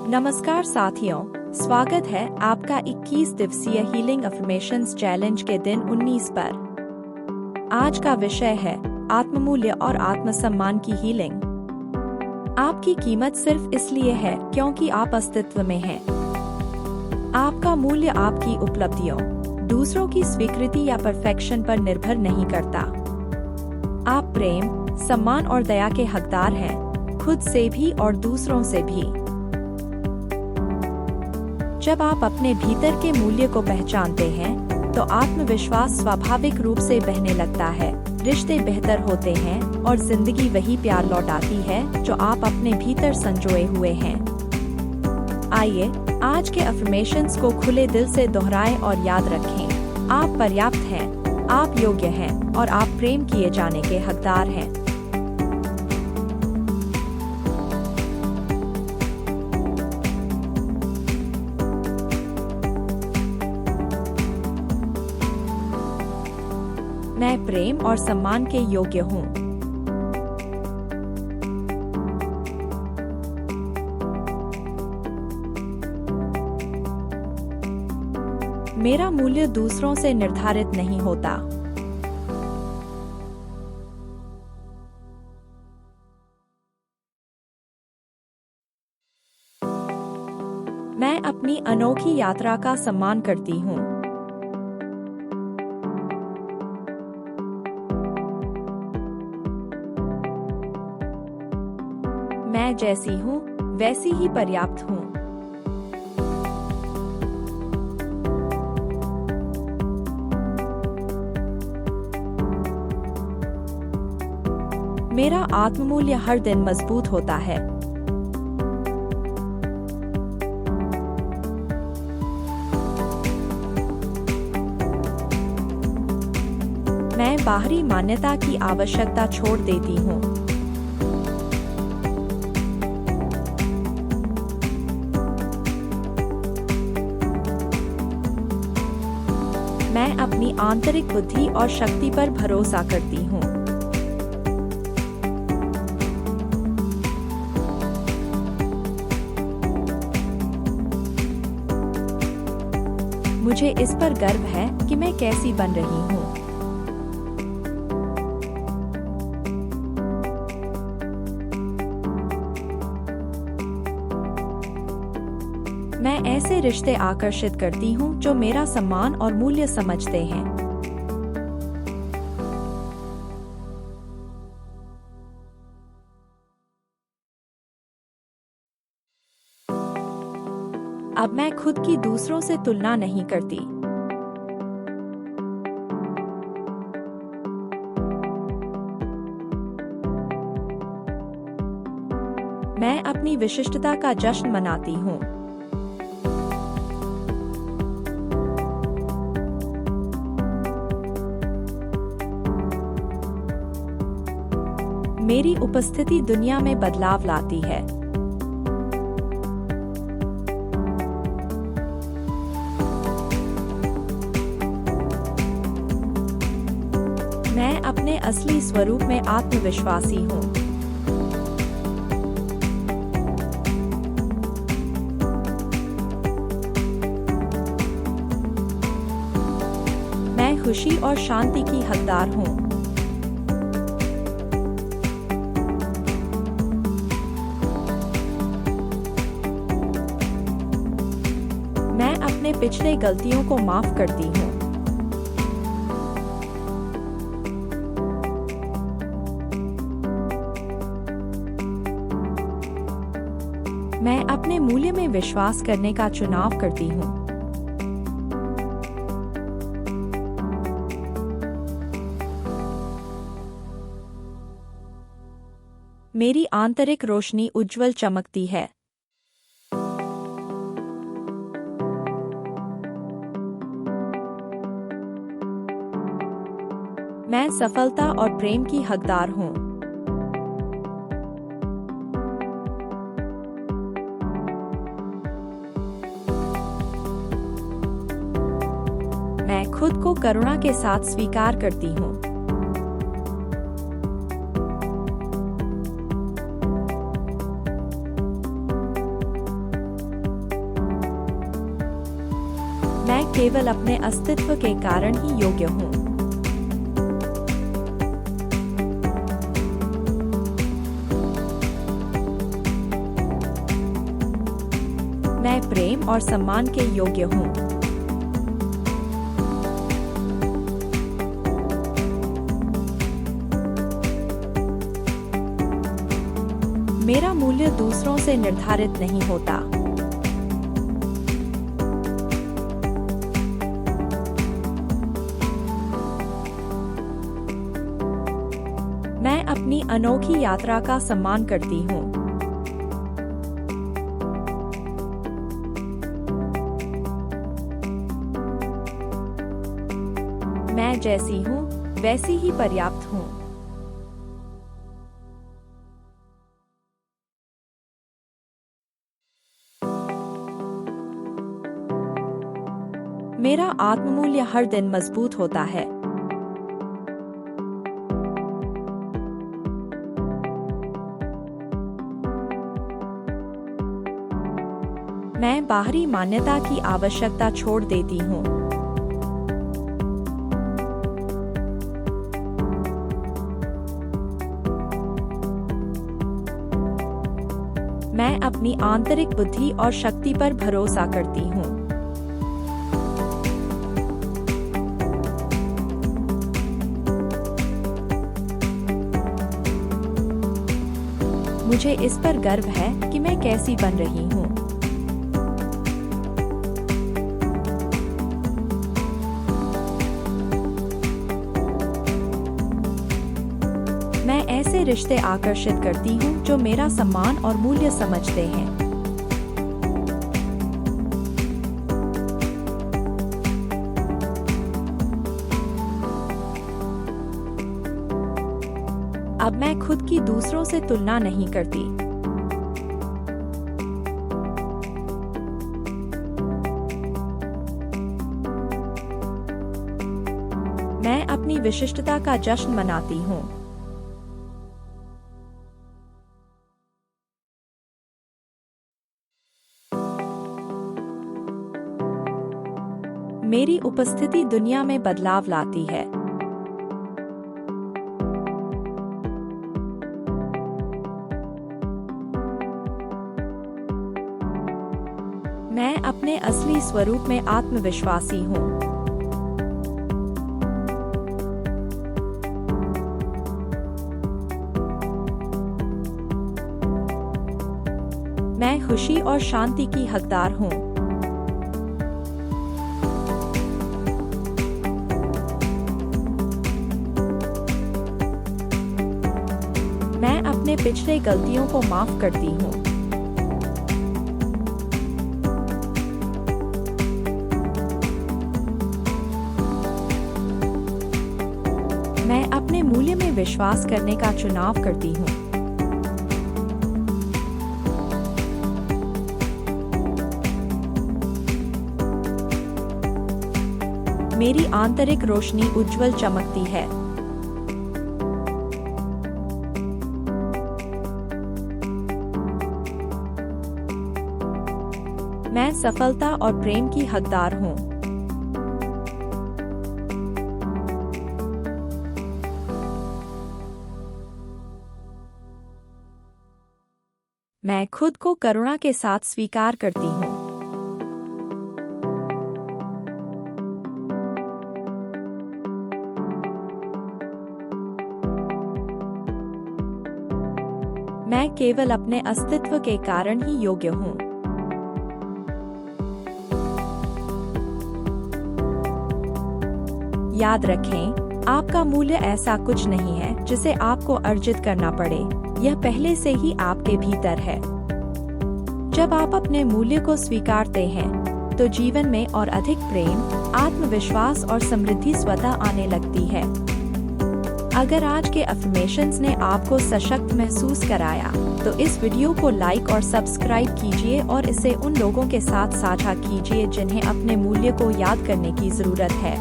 नमस्कार साथियों, स्वागत है आपका 21 दिवसीय हीलिंग अफर्मेशंस चैलेंज के दिन 19 पर। आज का विषय है आत्ममूल्य और आत्मसम्मान की हीलिंग। आपकी कीमत सिर्फ इसलिए है क्योंकि आप अस्तित्व में हैं। आपका मूल्य आपकी उपलब्धियों, दूसरों की स्वीकृति या परफेक्शन पर निर्भर नहीं करता। आप प्रेम, सम्मान और दया के हकदार हैं, खुद से भी और दूसरों से भी। जब आप अपने भीतर के मूल्य को पहचानते हैं, तो आत्मविश्वास स्वाभाविक रूप से बहने लगता है, रिश्ते बेहतर होते हैं और जिंदगी वही प्यार लौटाती है जो आप अपने भीतर संजोए हुए हैं। आइए आज के अफर्मेशंस को खुले दिल से दोहराएं और याद रखें। आप पर्याप्त हैं, आप योग्य हैं और आप प्रेम किए जाने के हकदार हैं। मैं प्रेम और सम्मान के योग्य हूँ। मेरा मूल्य दूसरों से निर्धारित नहीं होता। मैं अपनी अनोखी यात्रा का सम्मान करती हूँ। मैं जैसी हूँ वैसी ही पर्याप्त हूँ। मेरा आत्ममूल्य हर दिन मजबूत होता है। मैं बाहरी मान्यता की आवश्यकता छोड़ देती हूँ। मैं अपनी आंतरिक बुद्धि और शक्ति पर भरोसा करती हूँ। मुझे इस पर गर्व है कि मैं कैसी बन रही हूँ। मैं ऐसे रिश्ते आकर्षित करती हूँ जो मेरा सम्मान और मूल्य समझते हैं। अब मैं खुद की दूसरों से तुलना नहीं करती। मैं अपनी विशिष्टता का जश्न मनाती हूँ। मेरी उपस्थिति दुनिया में बदलाव लाती है। मैं अपने असली स्वरूप में आत्मविश्वासी हूँ। मैं खुशी और शांति की हकदार हूँ। मैं अपने पिछले गलतियों को माफ करती हूँ। मैं अपने मूल्य में विश्वास करने का चुनाव करती हूँ। मेरी आंतरिक रोशनी उज्जवल चमकती है। मैं सफलता और प्रेम की हकदार हूँ। मैं खुद को करुणा के साथ स्वीकार करती हूँ। मैं केवल अपने अस्तित्व के कारण ही योग्य हूँ। मैं प्रेम और सम्मान के योग्य हूँ। मेरा मूल्य दूसरों से निर्धारित नहीं होता। मैं अपनी अनोखी यात्रा का सम्मान करती हूँ। मैं जैसी हूँ वैसी ही पर्याप्त हूँ। मेरा आत्ममूल्य हर दिन मजबूत होता है। मैं बाहरी मान्यता की आवश्यकता छोड़ देती हूँ। मैं अपनी आंतरिक बुद्धि और शक्ति पर भरोसा करती हूँ। मुझे इस पर गर्व है कि मैं कैसी बन रही हूँ। मैं ऐसे रिश्ते आकर्षित करती हूँ जो मेरा सम्मान और मूल्य समझते हैं। अब मैं खुद की दूसरों से तुलना नहीं करती। मैं अपनी विशिष्टता का जश्न मनाती हूँ। मेरी उपस्थिति दुनिया में बदलाव लाती है। मैं अपने असली स्वरूप में आत्मविश्वासी हूँ। मैं खुशी और शांति की हकदार हूँ। मैं अपने पिछले गलतियों को माफ करती हूँ। मैं अपने मूल्य में विश्वास करने का चुनाव करती हूँ। मेरी आंतरिक रोशनी उज्जवल चमकती है। मैं सफलता और प्रेम की हकदार हूँ। मैं खुद को करुणा के साथ स्वीकार करती हूँ। मैं केवल अपने अस्तित्व के कारण ही योग्य हूँ। याद रखें, आपका मूल्य ऐसा कुछ नहीं है जिसे आपको अर्जित करना पड़े। यह पहले से ही आपके भीतर है। जब आप अपने मूल्य को स्वीकारते हैं, तो जीवन में और अधिक प्रेम, आत्मविश्वास और समृद्धि स्वतः आने लगती है। अगर आज के अफर्मेशंस ने आपको सशक्त महसूस कराया, तो इस वीडियो को लाइक और सब्सक्राइब कीजिए और इसे उन लोगों के साथ साझा कीजिए जिन्हें अपने मूल्य को याद करने की जरूरत है।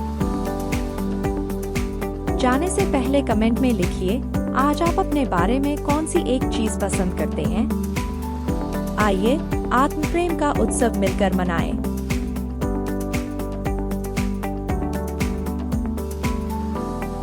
जाने से पहले कमेंट में लिखिए, आज आप अपने बारे में कौन सी एक चीज पसंद करते हैं। आइए आत्मप्रेम का उत्सव मिलकर मनाएं।